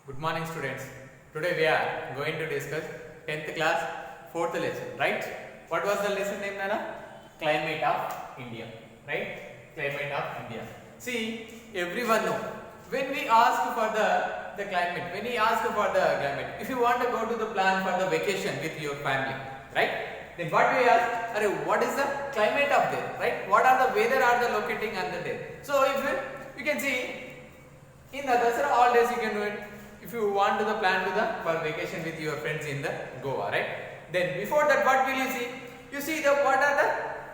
Good morning students. Today we are going to discuss 10th class 4th lesson, right? What was the lesson name, Nana? Climate of India, right? Climate of India. See, everyone know when we ask for the climate, when we ask for the climate, if you want to go to the plan for the vacation with your family, right? Then what we ask, what is the climate of there, right? What are the weather are the locating under there? So if you can see in the Dasara all days you can do it. If you want to the plan to the for vacation with your friends in the Goa, right? Then before that, what will you see? You see the what are the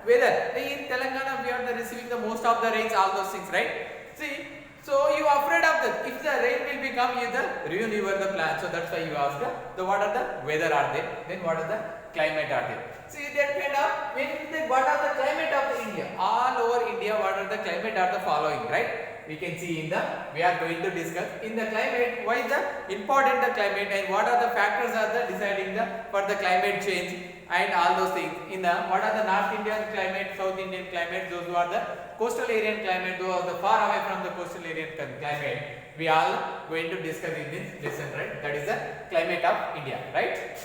weather? In Telangana we are the receiving the most of the rains, all those things, right? See, so you are afraid of that. If the rain will become, you the ruin your the plan. So that's why you ask the what are the weather are there? Then what are the climate are there? See that kind of what are the climate of the India? All over India, what are the climate are the following, right? We can see in the we are going to discuss in the climate why the important the climate and what are the factors are the deciding the for the climate change and all those things. In the what are the North Indian climate, South Indian climate, those who are the coastal area climate, those are the far away from the coastal area climate, we all going to discuss in this lesson, right? That is the climate of India, right?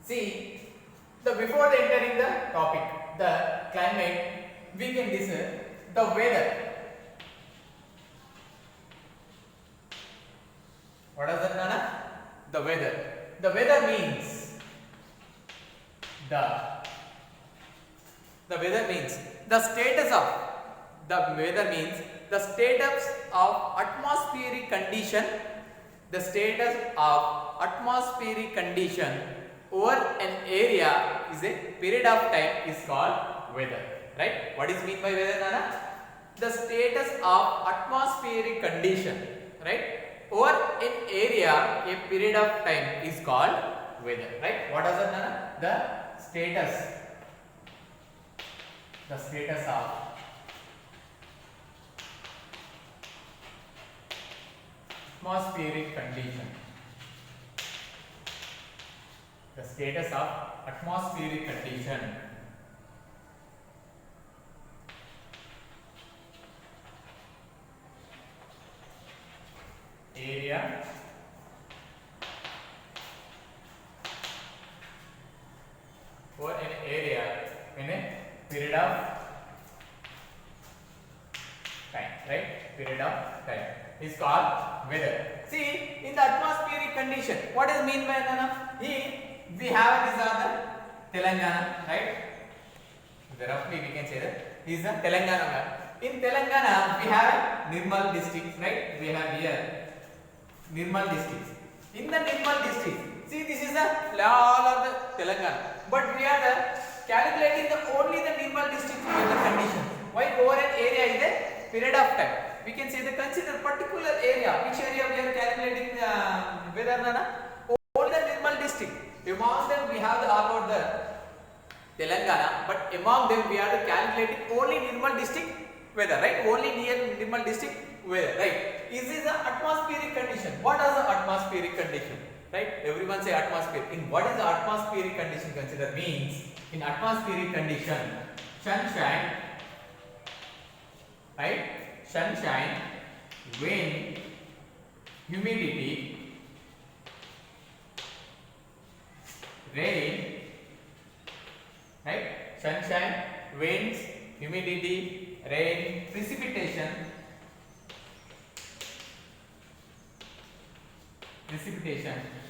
See, the before the entering the topic, the climate, we can discuss the weather. What is that, Nana? The weather. The weather means the weather means the status of the weather means the status of atmospheric condition. The status of atmospheric condition over an area is a period of time is called weather. Right? What is mean by weather, Nana? The status of atmospheric condition. Right? Over an area, a period of time is called weather, right? What is that, Nana? The status of atmospheric condition. The status of atmospheric condition. Area or an area in a period of time, right? Period of time is called weather. See, in the atmospheric condition, what is mean by Nana? Here we have these are the Telangana, right? Roughly we can say that this is the Telangana map. In Telangana we have Nirmal district, right? We have here Nirmal district. In the Nirmal district, see this is the all of the Telangana, but we are calculating the only the Nirmal district weather condition. Why over an area is a period of time? We can say the consider particular area. Which area we are calculating weather, Nana? Only the Nirmal district. Among them we have the all over the Telangana, but among them we are calculating only Nirmal district weather, right? Only near Nirmal district weather, right? Is this the atmospheric condition? What is the atmospheric condition? Right? Everyone say atmosphere. In what is the atmospheric condition consider? Means in atmospheric condition, sunshine, right? Sunshine, wind, humidity, rain, right? Sunshine, winds, humidity, rain, precipitation.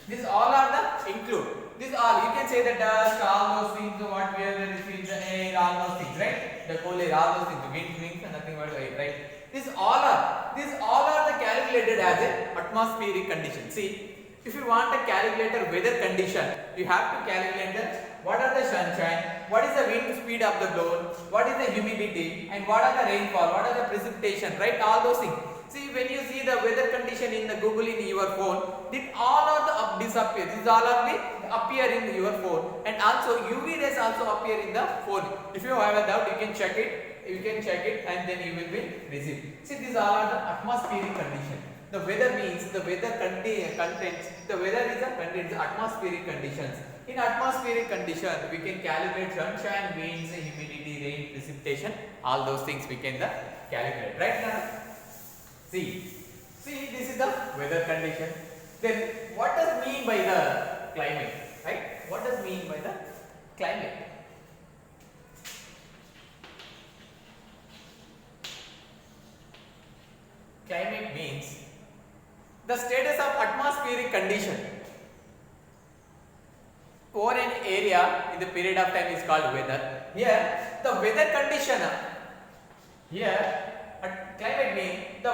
These all are the include. These all you can say the dust, all those things, what we are receiving, the air, all those things, right? The cold air, all those things, the wind, wings, and nothing but air, right? These all are the calculated as a atmospheric condition. See, if you want to calculate the weather condition, you have to calculate the what are the sunshine, what is the wind speed of the blow, what is the humidity, and what are the rainfall, what are the precipitation, right? All those things. See, when you see the weather condition in the Google in your phone, then all are the disappear. These all are the appear in your phone, and also UV rays also appear in the phone. If you have a doubt, you can check it. And then you will be received. See, these all are the atmospheric condition. The weather means the weather contains the weather is a contains atmospheric conditions. In atmospheric condition, we can calibrate sunshine, winds, humidity, rain, precipitation. All those things we can calculate, right? Now, see, this is the weather condition. Then what does mean by the climate, right? What does mean by the climate? Climate means the status of atmospheric condition over an area in the period of time is called weather. Here the weather condition, climate means the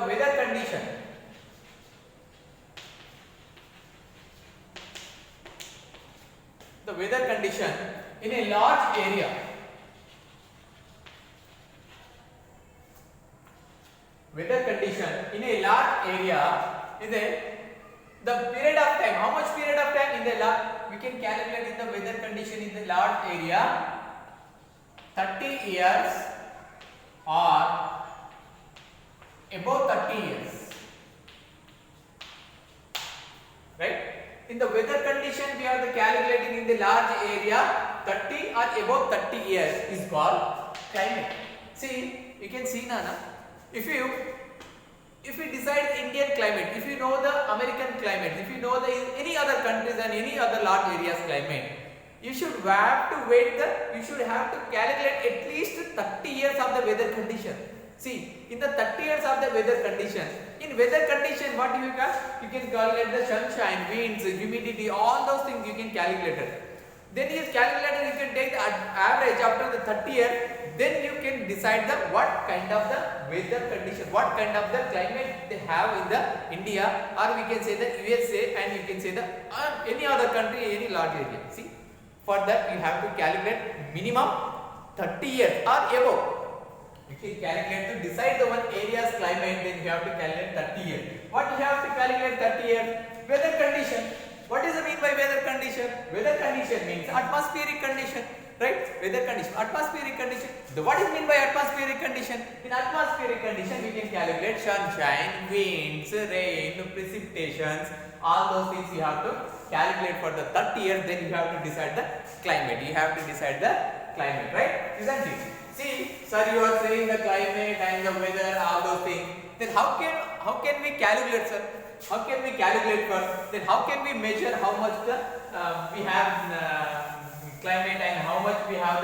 weather condition in a large area. Weather condition in a large area is the period of time. How much period of time in the large? We can calculate in the weather condition in the large area 30 years or above 30 years. Right? In the weather condition we are calculating in the large area 30 or above 30 years is called climate. See, you can see now. If we decide Indian climate, if you know the American climate, if you know the any other countries and any other large areas climate, you should have to you should have to calculate at least 30 years of the weather condition. See, in the 30 years of the weather condition, in weather condition what do you can? You can calculate the sunshine, winds, humidity, all those things you can calculate it. Then you calculate, you can take the average after the 30 years. Then you can decide the what kind of the weather condition, what kind of the climate they have in the India, or we can say the USA, and you can say the any other country, any large area. See, for that you have to calculate minimum 30 years or above. You can calculate to decide the one area's climate, then you have to calculate 30 years. What you have to calculate 30 years? Weather condition. What does it mean by weather condition? Weather condition means atmospheric condition. Right? Weather condition, atmospheric condition. What is mean by atmospheric condition? In atmospheric condition, we can calculate sunshine, winds, rain, precipitations, all those things you have to calculate for the 30 years. Then you have to decide the climate. You have to decide the climate, right? Isn't it? See, sir, you are saying the climate and the weather, all those things. Then how can we calculate, sir? How can we calculate first? Then how can we measure how much the we have climate and how much we have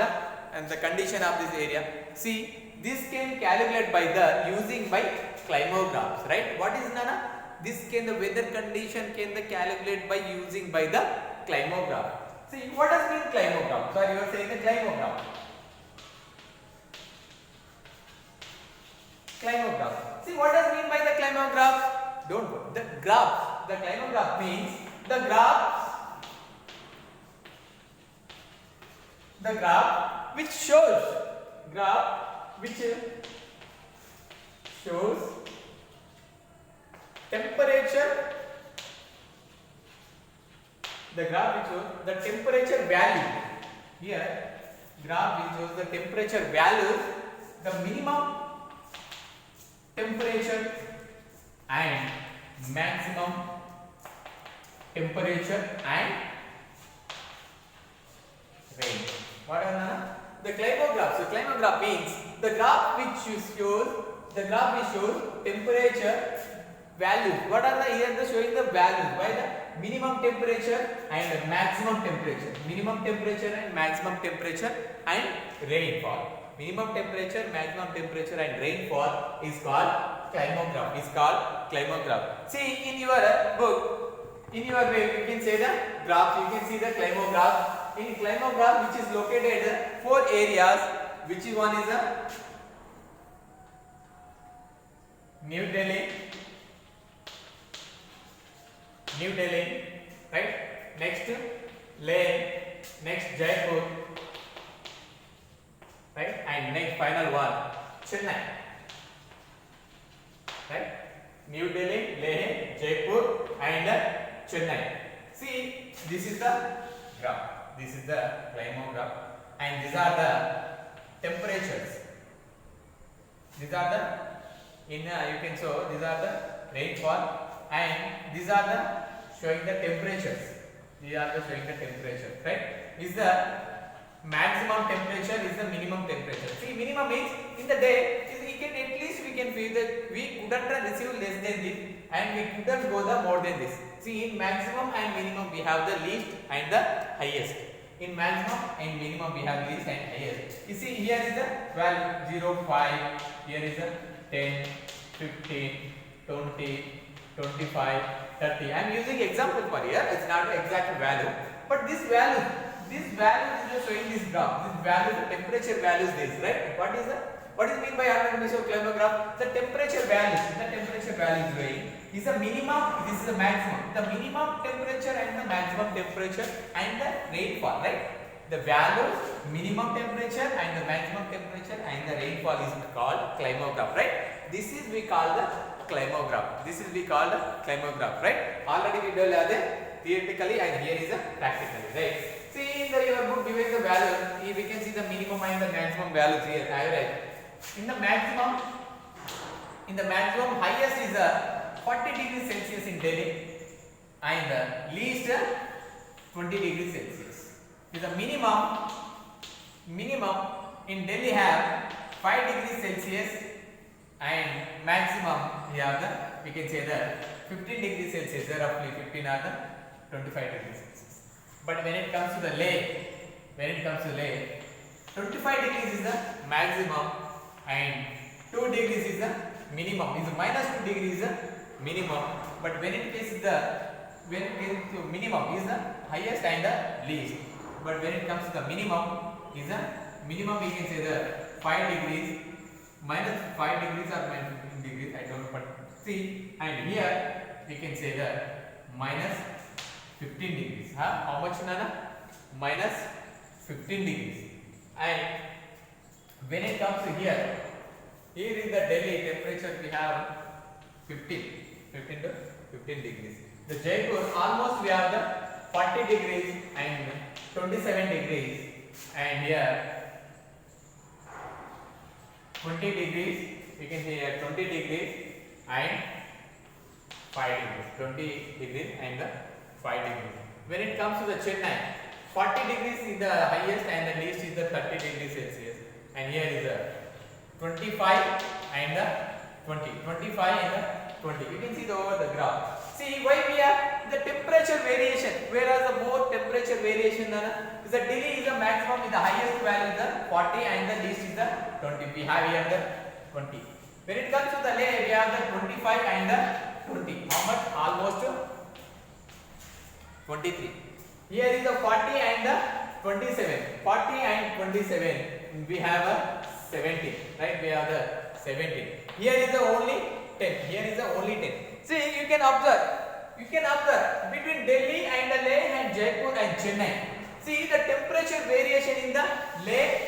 the condition of this area? See, this can calculate by using climographs, right? What is Nana? This can the weather condition can the calculate by using by the climograph. See, what does mean climograph? Sir, you are saying the climograph. Climograph. See, what does mean by the climograph? Don't go. The graph. The climograph means the graph which shows temperature, the graph which shows the temperature value. Here graph which shows the temperature value, the minimum temperature and maximum temperature and rain. What are the climograph? So climograph means the graph which shows temperature values. What are the here? The showing the values by the minimum temperature and maximum temperature. Minimum temperature and maximum temperature and rainfall. Minimum temperature, maximum temperature and rainfall is called climograph. See, in your book, in your way, you can say the graph. You can see the climograph. In climograph, which is located 4 areas, which is one is New Delhi, right? Next Leh, next Jaipur, right? And next final one Chennai, right? New Delhi, Leh, Jaipur, and Chennai. See, this is the graph. This is the climograph, and these are the temperatures. These are the you can show these are the rainfall, and these are the showing the temperatures. These are the showing the temperature, right? Is the maximum temperature, is the minimum temperature. See, minimum means in the day we can feel that we couldn't receive less than this, and we couldn't go the more than this. See, in maximum and minimum we have the least and the highest. In maximum and minimum we have least and highest. You see, here is the value 0, 5, here is the 10, 15, 20, 25, 30. I am using example for here, it's not the exact value. But this value is just showing this graph. This value, the temperature value is this, right? What is mean by Archimedes climograph? The temperature value is weighing is the minimum, this is the maximum. The minimum temperature and the maximum temperature and the rainfall, right? The values, minimum temperature and the maximum temperature and the rainfall is called climograph, right? This is we call the climograph. Right? Already we have the theoretically and here is the practically, right? See, in your book given the value, we can see the minimum and the maximum values here, average. In the maximum highest is 40 degrees Celsius in Delhi and the least 20 degrees Celsius. Is the minimum in Delhi have 5 degrees Celsius and maximum we have the, we can say the 15 degrees Celsius, roughly 15 or the 25 degrees Celsius. But when it comes to the Leh, 25 degrees is the maximum and 2 degrees is the minimum. Is minus 2 degrees is the minimum. But when it comes to minimum is the highest and the least. But when it comes to the minimum is the minimum, we can say the 5 degrees, minus 5 degrees or minus 15 degrees, I don't know, but see, and here we can say the minus 15 degrees. How much, Nana? Minus 15 degrees. And when it comes to here is the Delhi temperature we have 15 degrees. The Jaipur almost we have the 40 degrees and 27 degrees, and here 20 degrees, we can say here 20 degrees and 5 degrees, 20 degrees and the 5 degrees. When it comes to the Chennai, 40 degrees is the highest and the least is the 30 degrees Celsius, and here is the 25 and the 20, 25 and the 20. You can see over the graph. See why we have the temperature variation, whereas the more temperature variation is the Delhi is the maximum, is the highest value is the 40 and the least is the 20. We have here the 20. When it comes to the Leh, we have the 25 and the 20. How much? Almost 23. Here is the 40 and the 27. 40 and 27. We have a 17. Right? We have the 17. Here is the only 10. Here is the only 10. See, you can observe between Delhi and the Leh and Jaipur and Chennai. See the temperature variation in the Leh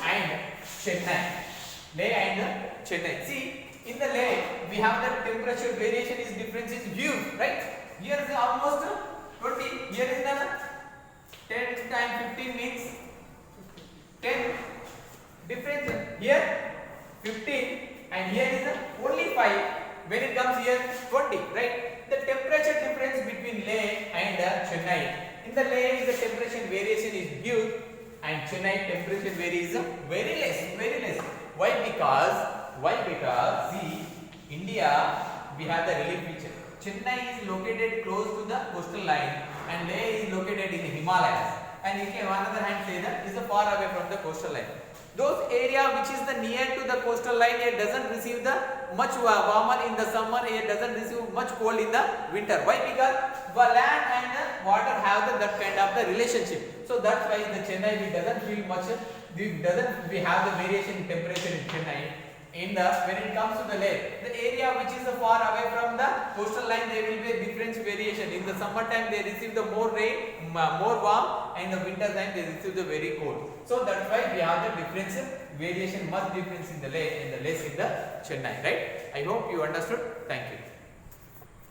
and Chennai. See, in the Leh we have the temperature variation is difference is huge, right? Here is almost 20. Here is the 10 times 15 means 10 difference. Here 15 and here is the only 5. When it comes here 20, right? The temperature difference between Leh and Chennai. In the Leh, the temperature variation is huge, and Chennai temperature variation is very less. Why? Because see, India we have the relief feature. Chennai is located close to the coastal line, and Leh is located in the Himalayas. And you can on the other hand say that is far away from the coastal line. Those area which is the near to the coastal line, it doesn't receive the much warmer in the summer, it doesn't receive much cold in the winter. Why? Because the land and the water have that kind of the relationship. So that's why the Chennai we doesn't feel much, we have the variation in temperature in Chennai. When it comes to the Leh, the area which is far away from the coastal line, there will be a difference variation. In the summertime they receive the more rain, more warm, and in the winter time they receive the very cold. So that's why we have the difference variation, much difference in the Leh and the less in the Chennai, right? I hope you understood. Thank you.